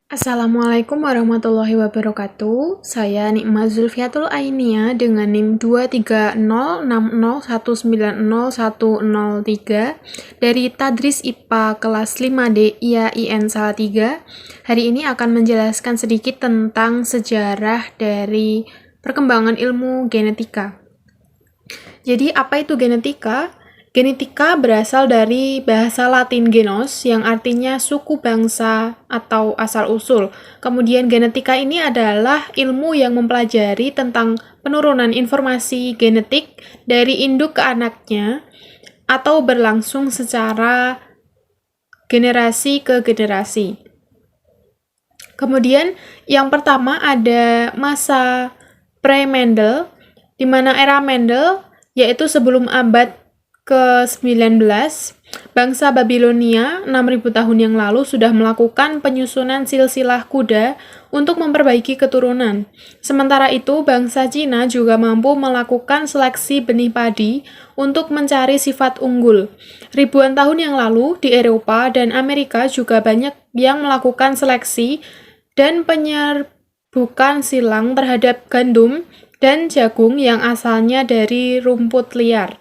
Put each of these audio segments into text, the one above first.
Assalamualaikum warahmatullahi wabarakatuh. Saya Nikma Zulfiatul Ainia dengan NIM 23060190103 dari Tadris IPA kelas 5D IAIN Salatiga. Hari ini akan menjelaskan sedikit tentang sejarah dari perkembangan ilmu genetika. Jadi, apa itu genetika? Genetika berasal dari bahasa Latin genos yang artinya suku bangsa atau asal-usul. Kemudian genetika ini adalah ilmu yang mempelajari tentang penurunan informasi genetik dari induk ke anaknya atau berlangsung secara generasi ke generasi. Kemudian yang pertama ada masa pre-Mendel, di mana era Mendel yaitu sebelum abad ke-19, bangsa Babilonia 6.000 tahun yang lalu sudah melakukan penyusunan silsilah kuda untuk memperbaiki keturunan. Sementara itu, bangsa Cina juga mampu melakukan seleksi benih padi untuk mencari sifat unggul. Ribuan tahun yang lalu, di Eropa dan Amerika juga banyak yang melakukan seleksi dan penyerbukan silang terhadap gandum dan jagung yang asalnya dari rumput liar.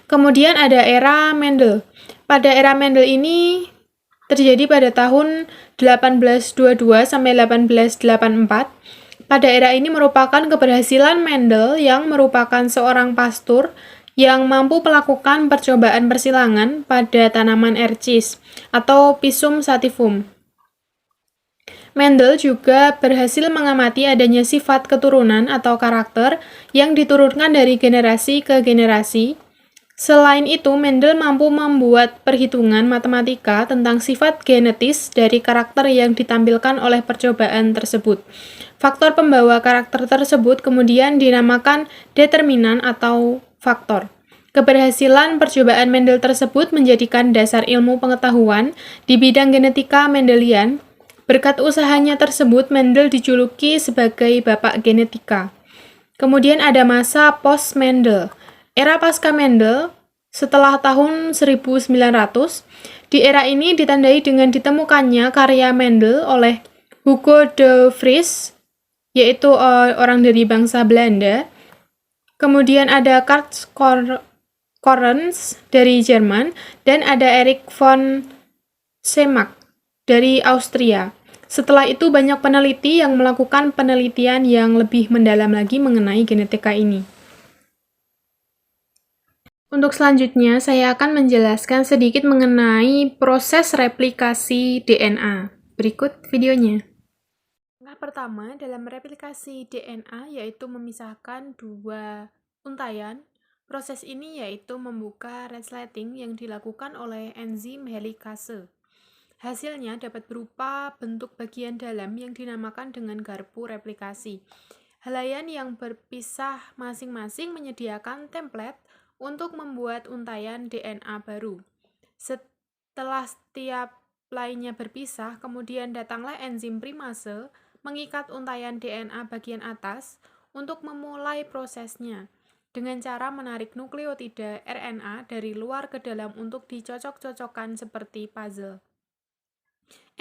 Kemudian ada era Mendel. Pada era Mendel ini terjadi pada tahun 1822 sampai 1884. Pada era ini merupakan keberhasilan Mendel yang merupakan seorang pastur yang mampu melakukan percobaan persilangan pada tanaman ercis atau Pisum sativum. Mendel juga berhasil mengamati adanya sifat keturunan atau karakter yang diturunkan dari generasi ke generasi. Selain itu, Mendel mampu membuat perhitungan matematika tentang sifat genetis dari karakter yang ditampilkan oleh percobaan tersebut. Faktor pembawa karakter tersebut kemudian dinamakan determinan atau faktor. Keberhasilan percobaan Mendel tersebut menjadikan dasar ilmu pengetahuan di bidang genetika Mendelian. Berkat usahanya tersebut, Mendel dijuluki sebagai bapak genetika. Kemudian ada masa post-Mendel. Era pasca Mendel, setelah tahun 1900, di era ini ditandai dengan ditemukannya karya Mendel oleh Hugo de Vries, yaitu orang dari bangsa Belanda. Kemudian ada Karl Correns dari Jerman, dan ada Erich von Semach dari Austria. Setelah itu banyak peneliti yang melakukan penelitian yang lebih mendalam lagi mengenai genetika ini. Untuk selanjutnya, saya akan menjelaskan sedikit mengenai proses replikasi DNA. Berikut videonya. Langkah pertama dalam replikasi DNA yaitu memisahkan dua untayan. Proses ini yaitu membuka resleting yang dilakukan oleh enzim helikase. Hasilnya dapat berupa bentuk bagian dalam yang dinamakan dengan garpu replikasi. Helaian yang berpisah masing-masing menyediakan template untuk membuat untayan DNA baru. Setelah setiap lainnya berpisah, kemudian datanglah enzim primase mengikat untayan DNA bagian atas untuk memulai prosesnya dengan cara menarik nukleotida RNA dari luar ke dalam untuk dicocok-cocokkan seperti puzzle.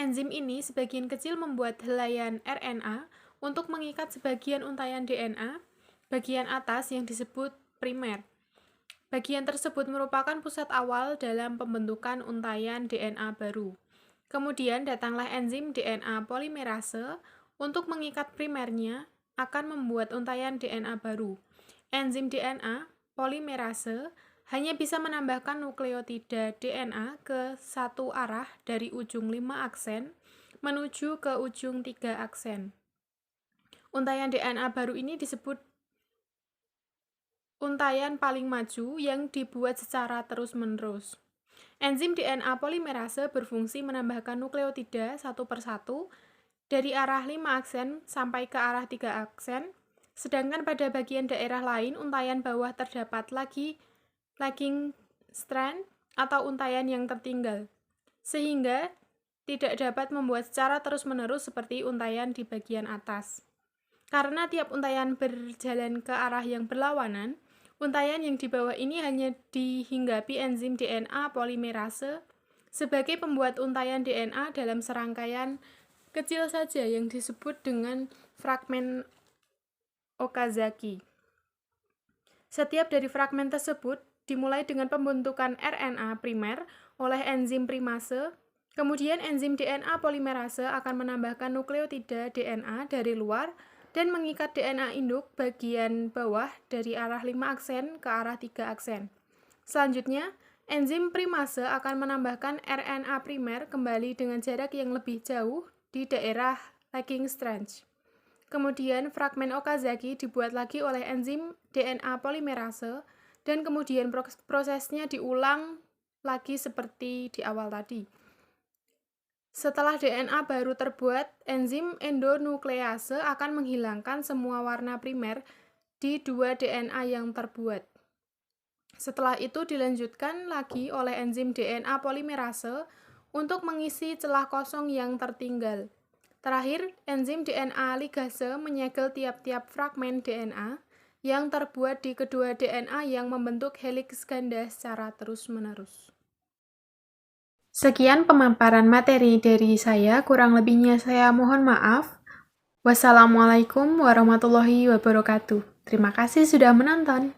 Enzim ini sebagian kecil membuat helaian RNA untuk mengikat sebagian untayan DNA bagian atas yang disebut primer. Bagian tersebut merupakan pusat awal dalam pembentukan untayan DNA baru. Kemudian datanglah enzim DNA polimerase untuk mengikat primernya akan membuat untayan DNA baru. Enzim DNA polimerase hanya bisa menambahkan nukleotida DNA ke satu arah dari ujung 5 aksen menuju ke ujung 3 aksen. Untayan DNA baru ini disebut untayan paling maju yang dibuat secara terus-menerus. Enzim DNA polimerase berfungsi menambahkan nukleotida satu persatu dari arah 5 aksen sampai ke arah 3 aksen, sedangkan pada bagian daerah lain untayan bawah terdapat lagging strand atau untayan yang tertinggal, sehingga tidak dapat membuat secara terus-menerus seperti untayan di bagian atas. Karena tiap untayan berjalan ke arah yang berlawanan, untayan yang di bawah ini hanya dihinggapi enzim DNA polimerase sebagai pembuat untaian DNA dalam serangkaian kecil saja yang disebut dengan fragmen Okazaki. Setiap dari fragmen tersebut dimulai dengan pembentukan RNA primer oleh enzim primase. Kemudian enzim DNA polimerase akan menambahkan nukleotida DNA dari luar dan mengikat DNA induk bagian bawah dari arah 5 aksen ke arah 3 aksen. Selanjutnya, enzim primase akan menambahkan RNA primer kembali dengan jarak yang lebih jauh di daerah lagging strand. Kemudian fragmen Okazaki dibuat lagi oleh enzim DNA polimerase dan kemudian prosesnya diulang lagi seperti di awal tadi. Setelah DNA baru terbuat, enzim endonuklease akan menghilangkan semua warna primer di 2 DNA yang terbuat. Setelah itu dilanjutkan lagi oleh enzim DNA polimerase untuk mengisi celah kosong yang tertinggal. Terakhir, enzim DNA ligase menyegel tiap-tiap fragmen DNA yang terbuat di kedua DNA yang membentuk heliks ganda secara terus-menerus. Sekian pemaparan materi dari saya, kurang lebihnya saya mohon maaf. Wassalamualaikum warahmatullahi wabarakatuh. Terima kasih sudah menonton.